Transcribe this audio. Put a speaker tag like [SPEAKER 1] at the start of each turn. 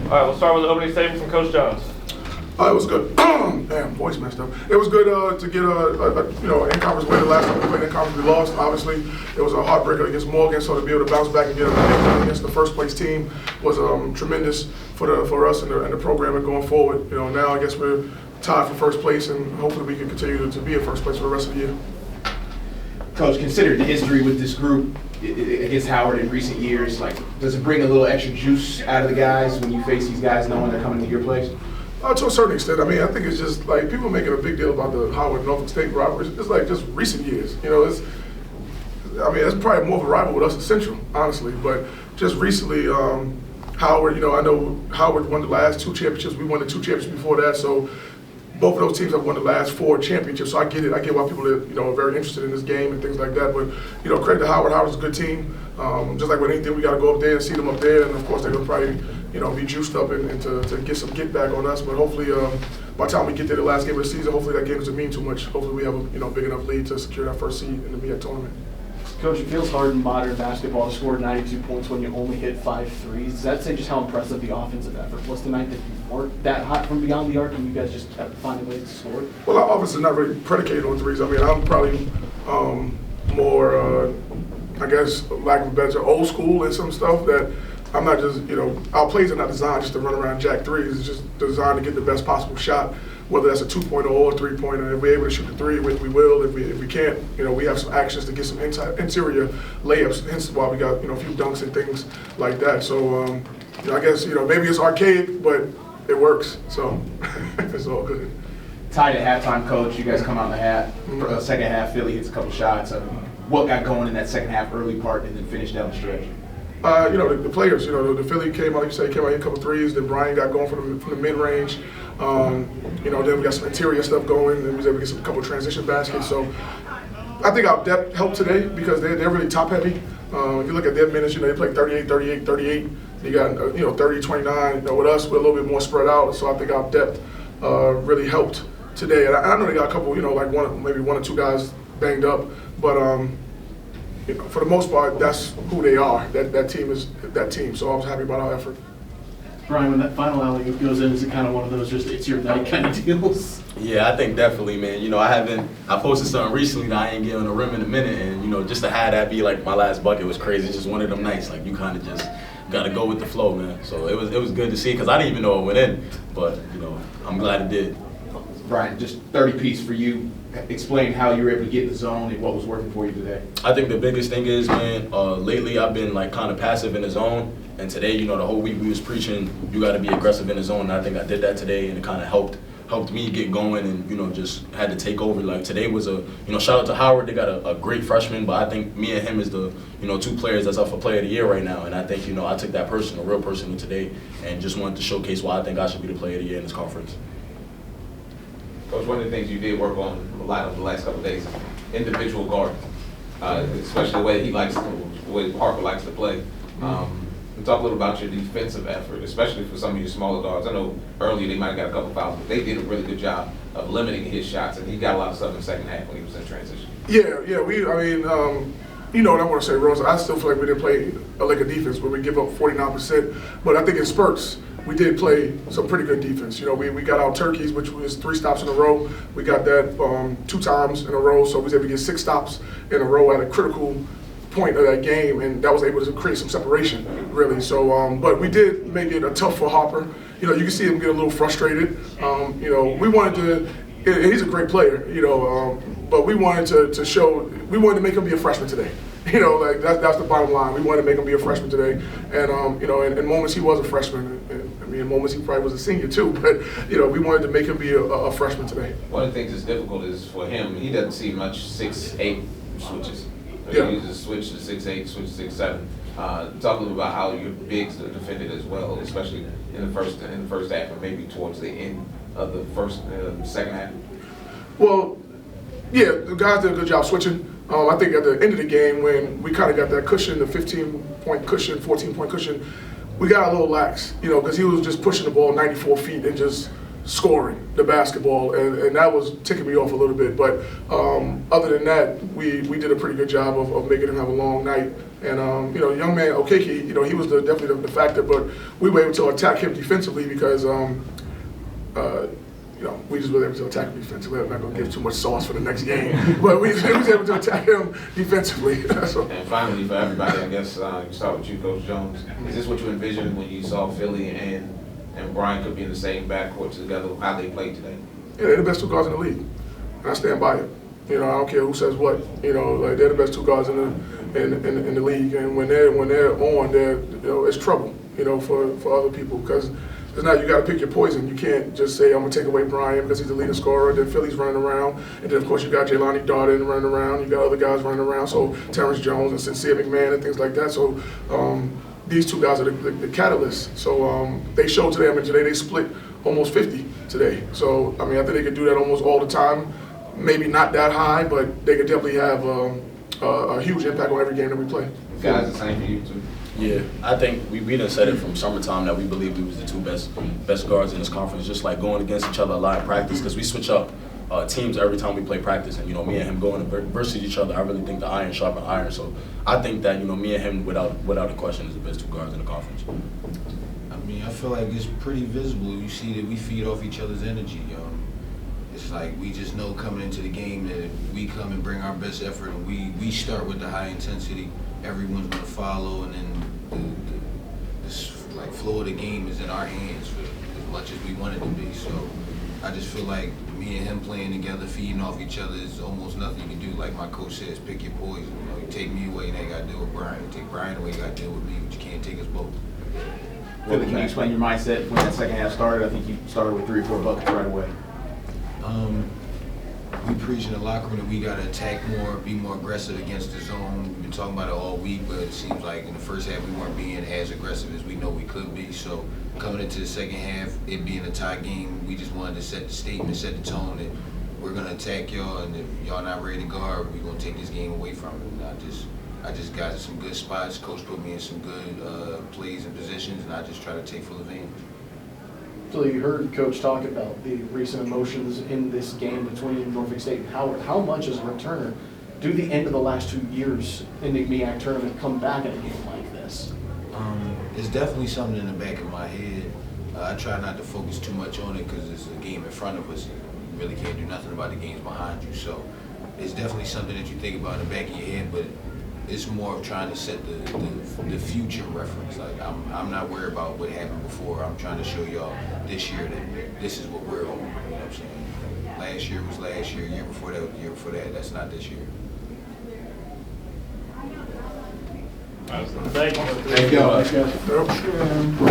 [SPEAKER 1] All right, we'll start with the opening statement from Coach Jones.
[SPEAKER 2] It was good. Damn, voice messed up. It was good to get an in-conference win. The last time we played in-conference, we lost. Obviously, it was a heartbreaker against Morgan, so to be able to bounce back and get a against the first place team was tremendous for us and the program and going forward. Now I guess we're tied for first place, and hopefully we can continue to be in first place for the rest of the year.
[SPEAKER 3] Coach, considering the history with this group against Howard in recent years, does it bring a little extra juice out of the guys when you face these guys knowing they're coming to your place?
[SPEAKER 2] To a certain extent. I mean, I think it's just like people making a big deal about the Howard Norfolk State rivalry. It's like just recent years. It's probably more of a rival with us in Central, honestly. But just recently, Howard, I know Howard won the last 2 championships. We won the 2 championships before that. So both of those teams have won the last 4 championships. So I get it. I get why people are very interested in this game and things like that. But credit to Howard. Howard's a good team. Just like with anything, we got to go up there and see them up there. And of course, they're gonna probably be juiced up and to get some get back on us. But hopefully, by the time we get there the last game of the season, hopefully that game doesn't mean too much. Hopefully we have a big enough lead to secure that first seed in the MEAC tournament.
[SPEAKER 4] Coach, it feels hard in modern basketball to score 92 points when you only hit 5 threes. Does that say just how impressive the offensive effort was tonight, that you weren't that hot from beyond the arc and you guys just kept finding ways to score?
[SPEAKER 2] Well, our offense is not really predicated on threes. I mean, I'm probably more, I guess, lack of a better, old school in some stuff that I'm not just, our plays are not designed just to run around jack threes. It's just designed to get the best possible shot, whether that's a 2-pointer or a 3-pointer. If we're able to shoot the 3, which we will. If we can't, we have some actions to get some interior layups, hence why we got, a few dunks and things like that. So, I guess, maybe it's archaic, but it works. So, it's all good.
[SPEAKER 3] Tied at halftime, Coach. You guys come out in the half. Second half, Philly hits a couple shots. What got going in that second half early part and then finished down the stretch?
[SPEAKER 2] The players, the Philly came out, hit a couple threes, then Brian got going from the mid-range. Then we got some interior stuff going, and we was able to get a couple transition baskets. So I think our depth helped today because they're really top-heavy. If you look at their minutes, they play 38, 38, 38. You got, 30, 29. With us, we're a little bit more spread out, so I think our depth really helped today. And I know they got a couple, maybe 1 or 2 guys banged up, but for the most part, that's who they are. That team is that team. So I was happy about our effort.
[SPEAKER 4] Brian, when that final alley-oop goes in, is it kind of one of those just it's your night kind of deals?
[SPEAKER 5] Yeah, I think definitely, man. I posted something recently that I ain't getting on the rim in a minute, and just to have that be like my last bucket was crazy. It's just one of them nights, like you kind of just got to go with the flow, man. So it was good to see because I didn't even know it went in, but I'm glad it did.
[SPEAKER 3] Brian, just 30-piece for you. Explain how you were able to get in the zone and what was working for you today.
[SPEAKER 5] I think the biggest thing is, man, lately I've been kind of passive in the zone, and today, the whole week we was preaching you got to be aggressive in the zone, and I think I did that today, and it kind of helped me get going, and just had to take over. Like today was shout out to Howard. They got a great freshman, but I think me and him is the 2 players that's up for Player of the Year right now, and I think I took that person, a real person, today, and just wanted to showcase why I think I should be the Player of the Year in this conference.
[SPEAKER 6] Coach, one of the things you did work on a lot over the last couple of days, individual guard, especially the way Parker likes to play. Talk a little about your defensive effort, especially for some of your smaller guards. I know earlier they might have got a couple fouls, but they did a really good job of limiting his shots, and he got a lot of stuff in the second half when he was in transition.
[SPEAKER 2] Yeah. I want to say, Rose, I still feel like we didn't play a lick of defense where we give up 49%, but I think in spurts, we did play some pretty good defense. We got our turkeys, which was 3 stops in a row. We got that 2 times in a row, so we was able to get 6 stops in a row at a critical point of that game, and that was able to create some separation, really. So, but we did make it tough for Harper. You can see him get a little frustrated. We wanted to. He's a great player, but we wanted to show. We wanted to make him be a freshman today. That's the bottom line. We wanted to make him be a freshman today, and in moments he was a freshman. In moments he probably was a senior too, but we wanted to make him be a freshman today.
[SPEAKER 6] One of the things that's difficult is for him, he doesn't see much 6'8" switches.
[SPEAKER 2] Yeah.
[SPEAKER 6] He just switch to 6'8", switch to 6'7". Talk a little about how your bigs defended as well, especially in the first half and maybe towards the end of the second half.
[SPEAKER 2] Well, yeah, the guys did a good job switching. I think at the end of the game when we kind of got that cushion, the 15-point cushion, 14-point cushion, we got a little lax, because he was just pushing the ball 94 feet and just scoring the basketball, and that was ticking me off a little bit. But other than that, we did a pretty good job of making him have a long night And you know, young man Okeke, you know, he was definitely the factor, but we were able to attack him defensively because you know, we just were able to attack him defensively. I'm not going to give too much sauce for the next game, but we was able to attack him defensively. So.
[SPEAKER 6] And finally, for everybody, I guess you start with you, Coach Jones. Is this what you envisioned when you saw Philly and Brian could be in the same backcourt together, how they played today?
[SPEAKER 2] Yeah, they're the best 2 guards in the league, and I stand by it. You know, I don't care who says what. You know, like they're the best 2 guards in the league, and when they're on, you know, it's trouble. You know, for other people because. Now you got to pick your poison. You can't just say I'm gonna take away Brian because he's the leading scorer. Then Philly's running around, and then of course you got Jelani Darden running around. You got other guys running around. So Terrence Jones and Sincere McMahon and things like that. So these 2 guys are the catalysts. So they showed today. I mean today they split almost 50 today. So I mean I think they could do that almost all the time. Maybe not that high, but they could definitely have a huge impact on every game that we play.
[SPEAKER 6] Guys, the same for you too.
[SPEAKER 5] Yeah, I think we done said it from summertime that we believe we was the 2 best guards in this conference, just like going against each other a lot in practice because we switch up teams every time we play practice. And, you know, me and him going versus each other, I really think the iron sharpen iron. So I think that, you know, me and him, without a question, is the best 2 guards in the conference.
[SPEAKER 7] I mean, I feel like it's pretty visible. You see that we feed off each other's energy. It's like we just know coming into the game that if we come and bring our best effort and we start with the high intensity, everyone's going to follow, and then this like flow of the game is in our hands for as much as we want it to be. So I just feel like me and him playing together, feeding off each other is almost nothing you can do. Like my coach says, pick your poison. You know, you take me away, and you got to deal with Brian. You take Brian away, you got to deal with me, but you can't take us both.
[SPEAKER 3] Philly, can you explain your mindset when that second half started? I think you started with 3 or 4 buckets right away.
[SPEAKER 7] We preach in the locker room that we got to attack more, be more aggressive against the zone. We've been talking about it all week, but it seems like in the first half we weren't being as aggressive as we know we could be. So coming into the second half, it being a tie game, we just wanted to set the statement, set the tone that we're going to attack y'all, and if y'all not ready to guard, we're going to take this game away from it. And I just got some good spots. Coach put me in some good plays and positions, and I just try to take full advantage.
[SPEAKER 4] So you heard Coach talk about the recent emotions in this game between Norfolk State and Howard. How much as a returner do the end of the last 2 years in the MEAC tournament come back in a game like this?
[SPEAKER 7] It's definitely something in the back of my head. I try not to focus too much on it because it's a game in front of us. You really can't do nothing about the games behind you. So it's definitely something that you think about in the back of your head, but it's more of trying to set the future reference. Like I'm not worried about what happened before. I'm trying to show y'all this year that this is what we're on. You know what I'm saying? Last year was last year. Year before that was the year before that. That's not this year.
[SPEAKER 1] Thank you.
[SPEAKER 3] Thank you.
[SPEAKER 2] Yep.